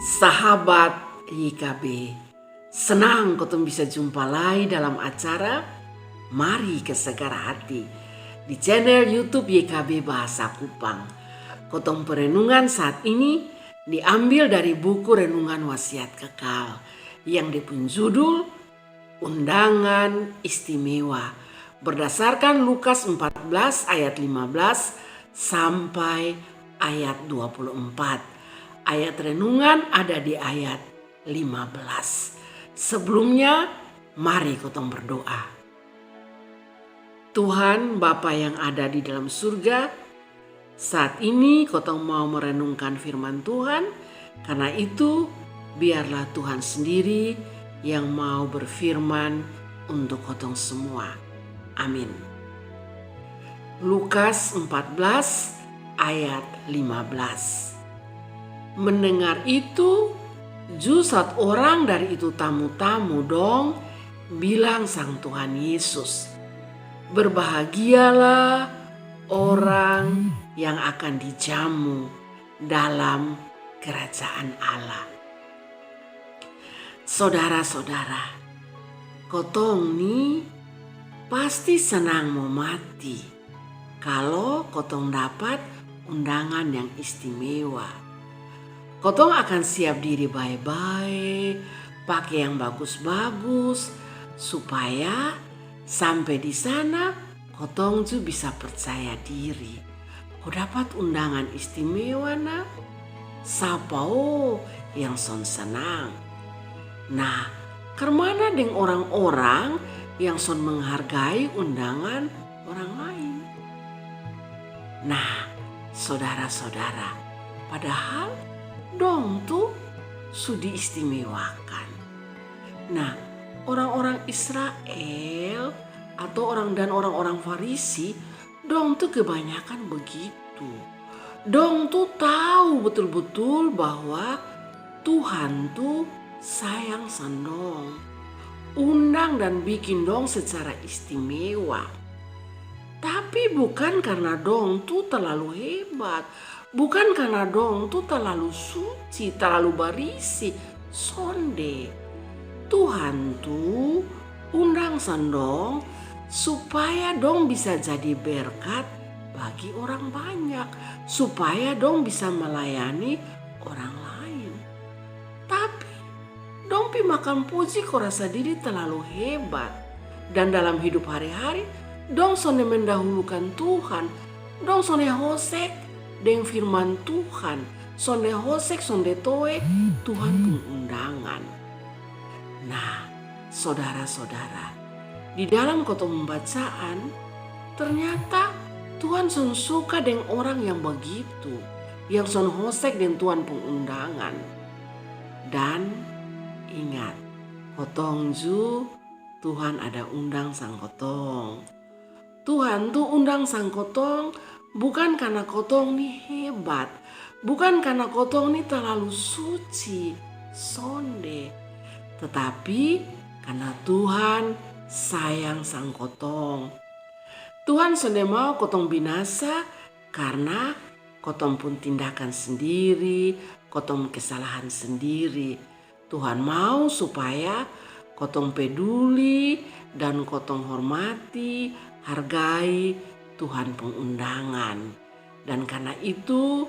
Sahabat YKB, senang kotong bisa jumpa lagi dalam acara Mari ke Segar Hati di channel YouTube YKB Bahasa Kupang. Kotong perenungan saat ini diambil dari buku Renungan Wasiat Kekal yang dipun judul Undangan Istimewa berdasarkan Lukas 14 ayat 15 sampai ayat 24. Ayat renungan ada di ayat 15. Sebelumnya, mari kotong berdoa. Tuhan Bapa yang ada di dalam surga, saat ini kotong mau merenungkan firman Tuhan. Karena itu, biarlah Tuhan sendiri yang mau berfirman untuk kotong semua. Amin. Lukas 14 ayat 15. Mendengar itu, jusat orang dari itu tamu-tamu dong bilang sang Tuhan Yesus, berbahagialah orang yang akan dijamu dalam kerajaan Allah. Saudara-saudara, kotong nih pasti senang mau mati kalau kotong dapat undangan yang istimewa. Kotong akan siap diri baik-baik, pakai yang bagus-bagus, supaya sampai di sana kotong tuh bisa percaya diri. Kau dapat undangan istimewa nak? Sapa yang son senang. Nah, kemana deng orang-orang yang son menghargai undangan orang lain? Nah, saudara-saudara, padahal dong tuh sudah diistimewakan. Nah, orang-orang Israel atau orang-orang Farisi dong tuh kebanyakan begitu. Dong tuh tahu betul-betul bahwa Tuhan tuh sayang sandong, undang dan bikin dong secara istimewa. Tapi bukan karena dong tuh terlalu hebat, bukan karena dong tuh terlalu suci, terlalu barisi, sonde. Tuhan tuh undang sandong supaya dong bisa jadi berkat bagi orang banyak, supaya dong bisa melayani orang lain. Tapi dong pi makan puji kok rasa diri terlalu hebat, dan dalam hidup hari-hari dong sonde mendahulukan Tuhan, dong sonde hosek dengan firman Tuhan, sonde hosek sonde toe Tuhan pun undangan. Nah, saudara-saudara, di dalam kotong pembacaan ternyata Tuhan son suka dengan orang yang begitu, yang son hosek dengan Tuhan pun undangan. Dan ingat, kotong ju Tuhan ada undang sang kotong. Tuhan tuh undang sang kotong bukan karena kotong nih hebat, bukan karena kotong nih terlalu suci, sonde, tetapi karena Tuhan sayang sang kotong. Tuhan sonde mau kotong binasa karena kotong pun tindakan sendiri, kotong kesalahan sendiri. Tuhan mau supaya kotong peduli dan kotong hormati, hargai Tuhan pengundangan. Dan karena itu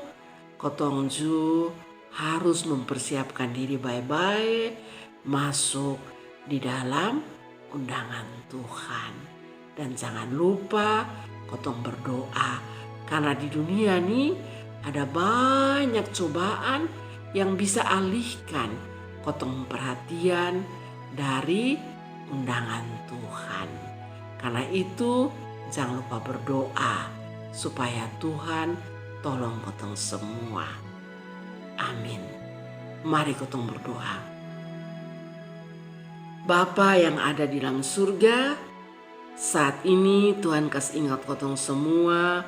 kotong ju harus mempersiapkan diri baik-baik masuk di dalam undangan Tuhan. Dan jangan lupa kotong berdoa, karena di dunia nih ada banyak cobaan yang bisa alihkan kotong perhatian dari undangan Tuhan. Karena itu jangan lupa berdoa supaya Tuhan tolong kotong semua. Amin. Mari kotong berdoa. Bapa yang ada di dalam surga, saat ini Tuhan kasih ingat kotong semua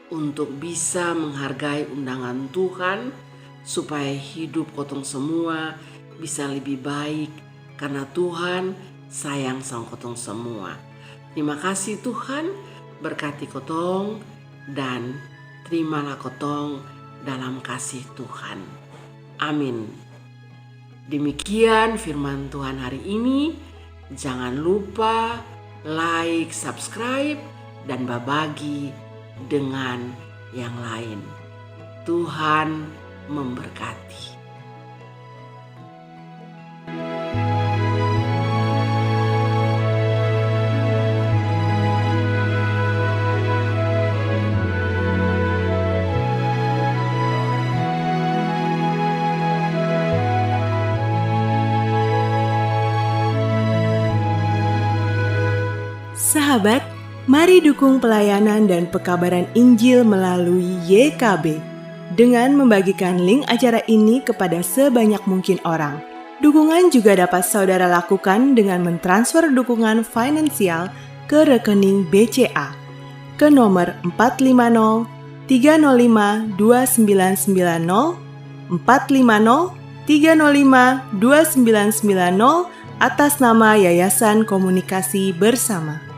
untuk bisa menghargai undangan Tuhan, supaya hidup kotong semua bisa lebih baik karena Tuhan sayang sama kotong semua. Terima kasih Tuhan, berkati kotong dan terimalah kotong dalam kasih Tuhan. Amin. Demikian firman Tuhan hari ini. Jangan lupa like, subscribe, dan berbagi dengan yang lain. Tuhan memberkati. Sahabat, mari dukung pelayanan dan pekabaran Injil melalui YKB dengan membagikan link acara ini kepada sebanyak mungkin orang. Dukungan juga dapat saudara lakukan dengan mentransfer dukungan finansial ke rekening BCA ke nomor 450 305 2990 450 305 2990 atas nama Yayasan Komunikasi Bersama.